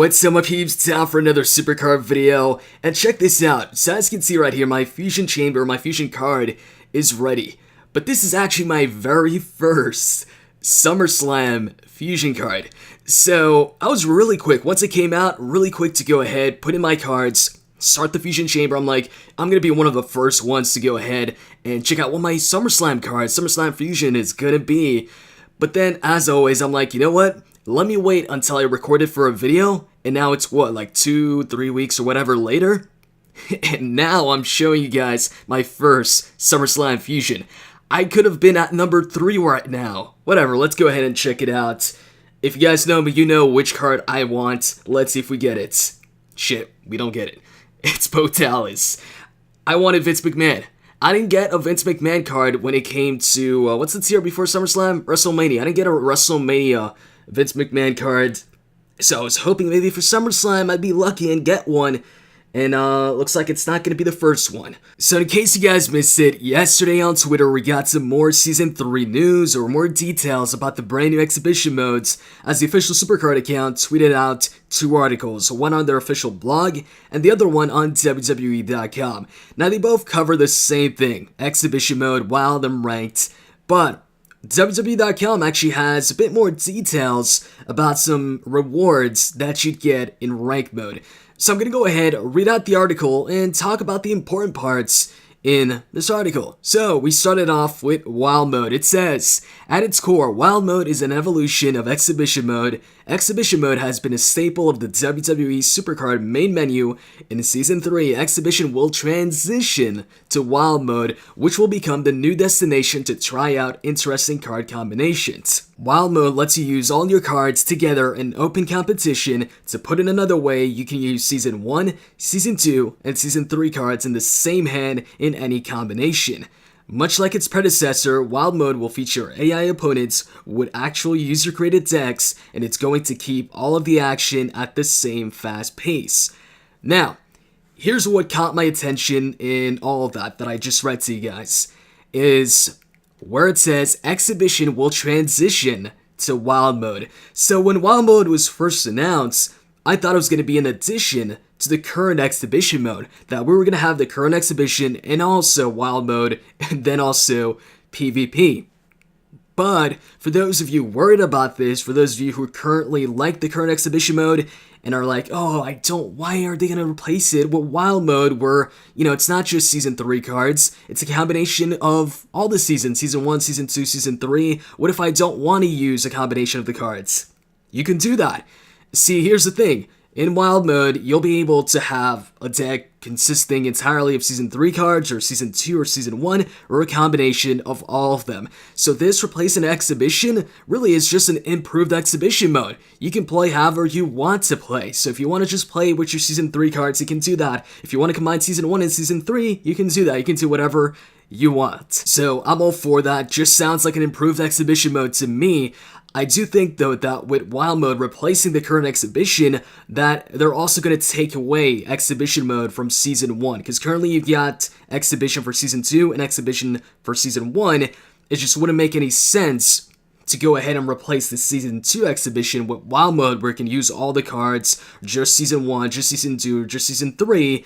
What's up my peeps, time for another Supercard video, and check this out. So as you can see right here, my fusion chamber, my fusion card is ready. But this is actually my very first SummerSlam fusion card. So I was really quick, once it came out, really quick to go ahead, put in my cards, start the fusion chamber. I'm like, I'm gonna be one of the first ones to go ahead and check out what my SummerSlam card, SummerSlam fusion is gonna be. But then, as always, I'm like, you know what? Let me wait until I record it for a video, and now it's what, like 2-3 weeks or whatever later? And now I'm showing you guys my first SummerSlam fusion. I could have been at number 3 right now. Whatever, let's go ahead and check it out. If you guys know me, you know which card I want. Let's see if we get it. Shit, we don't get it. It's Bo Dallas. I wanted Vince McMahon. I didn't get a Vince McMahon card when it came to, what's the tier before SummerSlam? WrestleMania. I didn't get a WrestleMania Vince McMahon card. So I was hoping maybe for SummerSlam I'd be lucky and get one. And looks like it's not going to be the first one. So in case you guys missed it, yesterday on Twitter we got some more Season 3 news or more details about the brand new exhibition modes, as the official Supercard account tweeted out 2 articles, one on their official blog and the other one on WWE.com. Now they both cover the same thing, exhibition mode, wild and ranked, but WWE.com actually has a bit more details about some rewards that you'd get in rank mode. So I'm going to go ahead, read out the article, and talk about the important parts in this article. So we started off with Wild Mode. It says, at its core, Wild Mode is an evolution of Exhibition Mode. Exhibition Mode has been a staple of the WWE Supercard main menu. In Season 3, Exhibition will transition to Wild Mode, which will become the new destination to try out interesting card combinations. Wild Mode lets you use all your cards together in open competition. To put it another way, you can use Season 1, Season 2, and Season 3 cards in the same hand in any combination. Much like its predecessor, Wild Mode will feature AI opponents with actual user-created decks, and it's going to keep all of the action at the same fast pace. Now, here's what caught my attention in all of that I just read to you guys, is where it says Exhibition will transition to Wild Mode. So when Wild Mode was first announced, I thought it was going to be an addition to the current exhibition mode, that we were going to have the current exhibition and also Wild Mode and then also PVP. But for those of you worried about this, for those of you who currently like the current exhibition mode and are like, oh, why are they going to replace it with Wild Mode where, it's not just Season 3 cards, it's a combination of all the seasons, Season 1, Season 2, Season 3, what if I don't want to use a combination of the cards? You can do that. See, here's the thing. In Wild Mode, you'll be able to have a deck consisting entirely of Season 3 cards, or Season 2 or Season 1, or a combination of all of them. So this replacing Exhibition really is just an improved Exhibition mode. You can play however you want to play. So if you want to just play with your Season 3 cards, you can do that. If you want to combine Season 1 and Season 3, you can do that. You can do whatever you want. So I'm all for that. Just sounds like an improved Exhibition mode to me. I do think, though, that with Wild Mode replacing the current Exhibition, that they're also going to take away Exhibition Mode from Season 1. Because currently you've got Exhibition for Season 2 and Exhibition for Season 1. It just wouldn't make any sense to go ahead and replace the Season 2 Exhibition with Wild Mode, where you can use all the cards, just Season 1, just Season 2, just Season 3,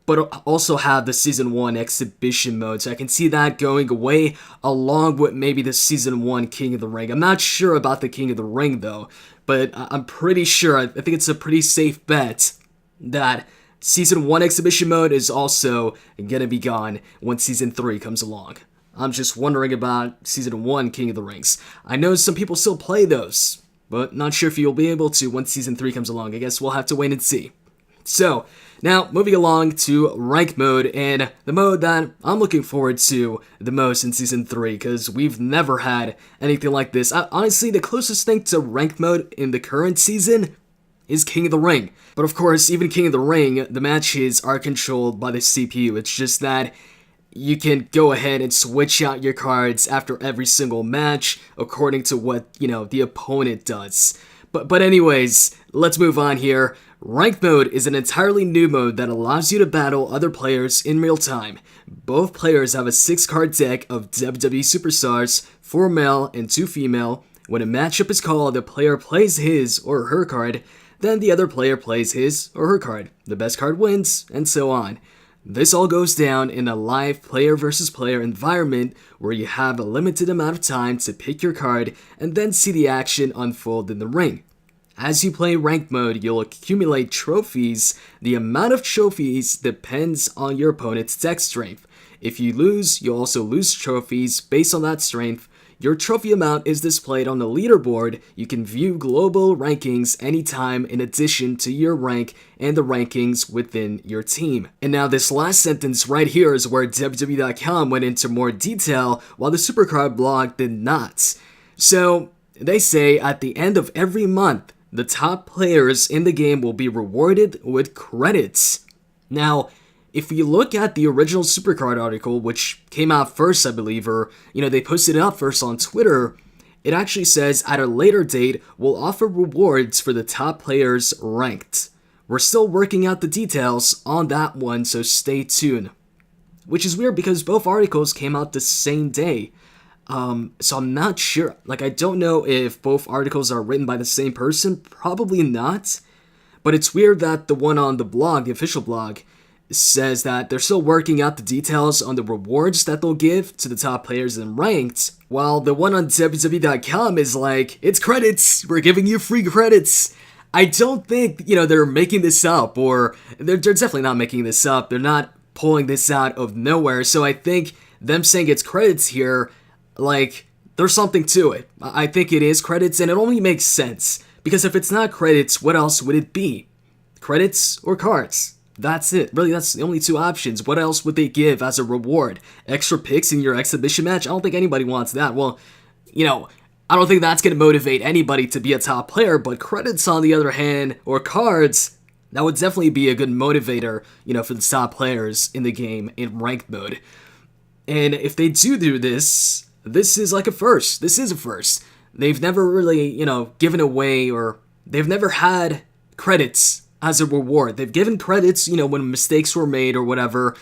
but also have the Season 1 Exhibition mode. So I can see that going away, along with maybe the Season 1 King of the Ring. I'm not sure about the King of the Ring, though, but I'm pretty sure, I think it's a pretty safe bet that Season 1 Exhibition mode is also gonna be gone when Season 3 comes along. I'm just wondering about Season 1 King of the Rings. I know some people still play those, but not sure if you'll be able to when Season 3 comes along. I guess we'll have to wait and see. So, now, moving along to Rank Mode, and the mode that I'm looking forward to the most in Season 3, because we've never had anything like this. Honestly, the closest thing to Rank Mode in the current season is King of the Ring. But of course, even King of the Ring, the matches are controlled by the CPU. It's just that you can go ahead and switch out your cards after every single match according to what, the opponent does. But anyways, let's move on here. Rank Mode is an entirely new mode that allows you to battle other players in real time. Both players have a 6-card deck of WWE Superstars, 4 male and 2 female. When a matchup is called, the player plays his or her card. then the other player plays his or her card. The best card wins, and so on. This all goes down in a live player versus player environment where you have a limited amount of time to pick your card and then see the action unfold in the ring. As you play ranked mode, you'll accumulate trophies. The amount of trophies depends on your opponent's deck strength. If you lose, you'll also lose trophies based on that strength. Your trophy amount is displayed on the leaderboard. You can view global rankings anytime in addition to your rank and the rankings within your team. And now this last sentence right here is where WWE.com went into more detail while the Supercard blog did not. So they say at the end of every month, the top players in the game will be rewarded with credits. Now, if you look at the original Supercard article, which came out first, I believe, or, they posted it up first on Twitter, it actually says, at a later date, we'll offer rewards for the top players ranked. We're still working out the details on that one, so stay tuned. Which is weird because both articles came out the same day. So I'm not sure. I don't know if both articles are written by the same person. Probably not. But it's weird that the one on the blog, the official blog, says that they're still working out the details on the rewards that they'll give to the top players in ranked, while the one on WWE.com is like, it's credits, we're giving you free credits. I don't think, they're making this up, or they're definitely not making this up, they're not pulling this out of nowhere, so I think them saying it's credits here, there's something to it. I think it is credits, and it only makes sense, because if it's not credits, what else would it be? Credits or cards? That's it. Really, that's the only two options. What else would they give as a reward? Extra picks in your exhibition match? I don't think anybody wants that. Well, I don't think that's going to motivate anybody to be a top player, but credits on the other hand, or cards, that would definitely be a good motivator, for the top players in the game in ranked mode. And if they do this, this is like a first. This is a first. They've never really, given away, or they've never had credits as a reward. They've given credits, when mistakes were made or whatever,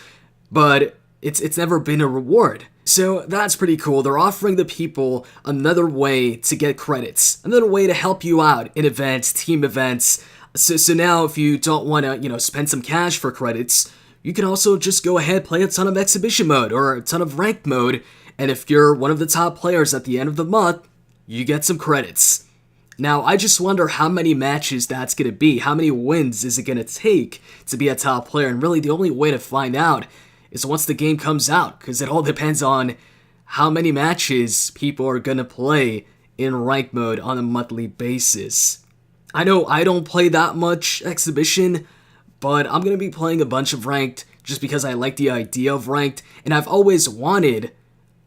but it's never been a reward. So that's pretty cool. They're offering the people another way to get credits, another way to help you out in events, team events. So now if you don't want to, spend some cash for credits, you can also just go ahead, play a ton of exhibition mode or a ton of ranked mode, and if you're one of the top players at the end of the month, you get some credits. Now, I just wonder how many matches that's going to be. How many wins is it going to take to be a top player? And really, the only way to find out is once the game comes out, because it all depends on how many matches people are going to play in ranked mode on a monthly basis. I know I don't play that much exhibition, but I'm going to be playing a bunch of ranked just because I like the idea of ranked, and I've always wanted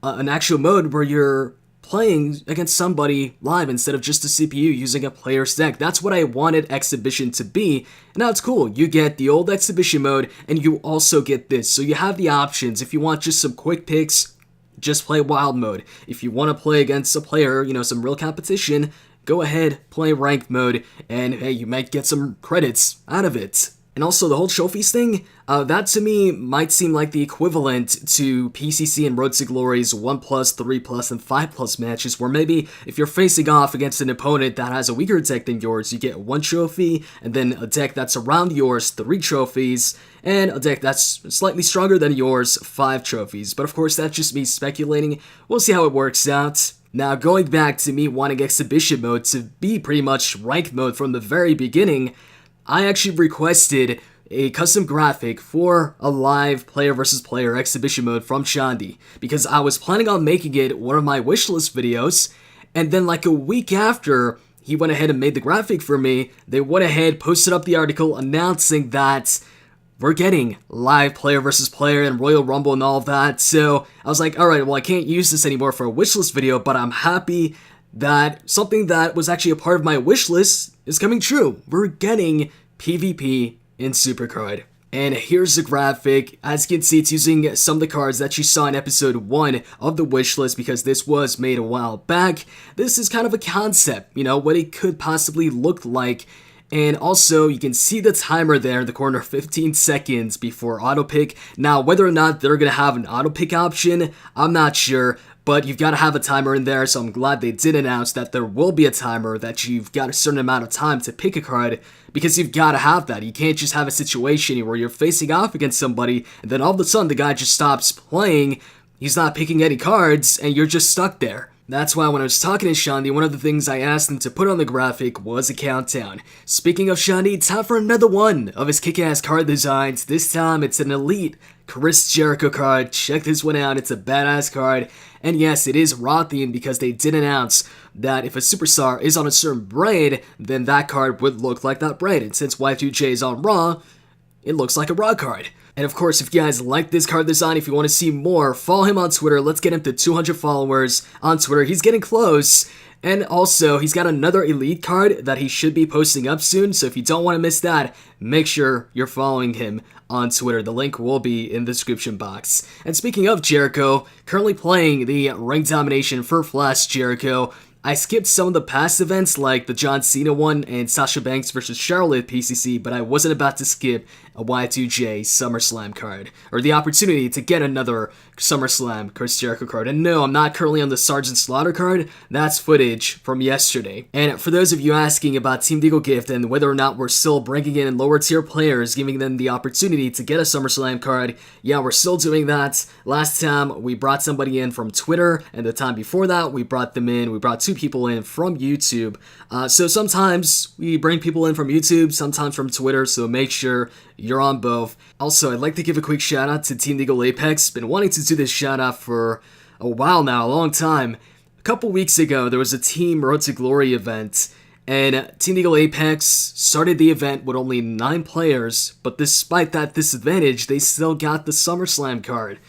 an actual mode where you're playing against somebody live instead of just a CPU using a player's deck. That's what I wanted exhibition to be, and now it's cool. You get the old exhibition mode, and you also get this. So you have the options. If you want just some quick picks, just play wild mode. If you want to play against a player, some real competition, go ahead, play ranked mode, and hey, you might get some credits out of it. And also the whole trophies thing, that to me might seem like the equivalent to PCC and Road to Glory's 1+, 3+, and 5+ matches, where maybe if you're facing off against an opponent that has a weaker deck than yours, you get 1 trophy, and then a deck that's around yours, 3 trophies, and a deck that's slightly stronger than yours, 5 trophies. But of course, that's just me speculating. We'll see how it works out. Now, going back to me wanting exhibition mode to be pretty much ranked mode from the very beginning, I actually requested a custom graphic for a live player versus player exhibition mode from Shandy because I was planning on making it one of my wishlist videos, and then a week after he went ahead and made the graphic for me, they went ahead, posted up the article announcing that we're getting live player versus player and Royal Rumble and all of that. So I was like, alright, well, I can't use this anymore for a wishlist video, but I'm happy that something that was actually a part of my wishlist is coming true. We're getting PVP in Supercard. And here's the graphic. As you can see, it's using some of the cards that you saw in episode 1 of the wishlist because this was made a while back. This is kind of a concept, what it could possibly look like. And also, you can see the timer there in the corner, 15 seconds before auto pick. Now, whether or not they're going to have an auto pick option, I'm not sure. But you've got to have a timer in there, so I'm glad they did announce that there will be a timer, that you've got a certain amount of time to pick a card, because you've got to have that. You can't just have a situation where you're facing off against somebody, and then all of a sudden the guy just stops playing, he's not picking any cards, and you're just stuck there. That's why when I was talking to Shandy, one of the things I asked him to put on the graphic was a countdown. Speaking of Shandy, time for another one of his kick-ass card designs. This time it's an Elite Chris Jericho card. Check this one out, it's a badass card. And yes, it is Raw themed because they did announce that if a superstar is on a certain braid, then that card would look like that braid. And since Y2J is on Raw, it looks like a Raw card. And of course, if you guys like this card design, if you want to see more, follow him on Twitter. Let's get him to 200 followers on Twitter. He's getting close. And also, he's got another Elite card that he should be posting up soon. So if you don't want to miss that, make sure you're following him on Twitter. The link will be in the description box. And speaking of Jericho, currently playing the Ring Domination for Flash Jericho, I skipped some of the past events like the John Cena one and Sasha Banks vs. Charlotte PCC, but I wasn't about to skip a Y2J SummerSlam card, or the opportunity to get another SummerSlam Chris Jericho card. And no, I'm not currently on the Sergeant Slaughter card, that's footage from yesterday. And for those of you asking about Team Deagle Gift and whether or not we're still bringing in lower tier players, giving them the opportunity to get a SummerSlam card, yeah, we're still doing that. Last time we brought somebody in from Twitter, and the time before that we brought two people in from YouTube. So sometimes we bring people in from YouTube, sometimes from Twitter, so make sure you're on both. Also, I'd like to give a quick shout out to Team Deagle Apex. Been wanting to do this shout out for a while now, a long time. A couple weeks ago, there was a Team Road to Glory event, and Team Deagle Apex started the event with only 9 players, but despite that disadvantage, they still got the SummerSlam card.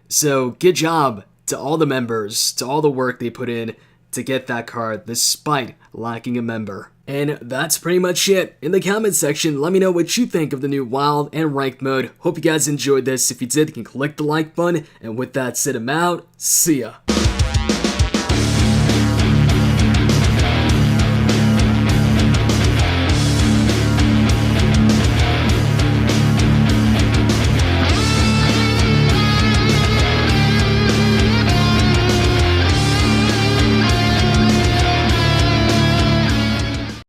So, good job to all the members, to all the work they put in to get that card, despite lacking a member. And that's pretty much it. In the comment section, let me know what you think of the new Wild and Ranked mode. Hope you guys enjoyed this. If you did, you can click the like button. And with that said, I'm out. See ya.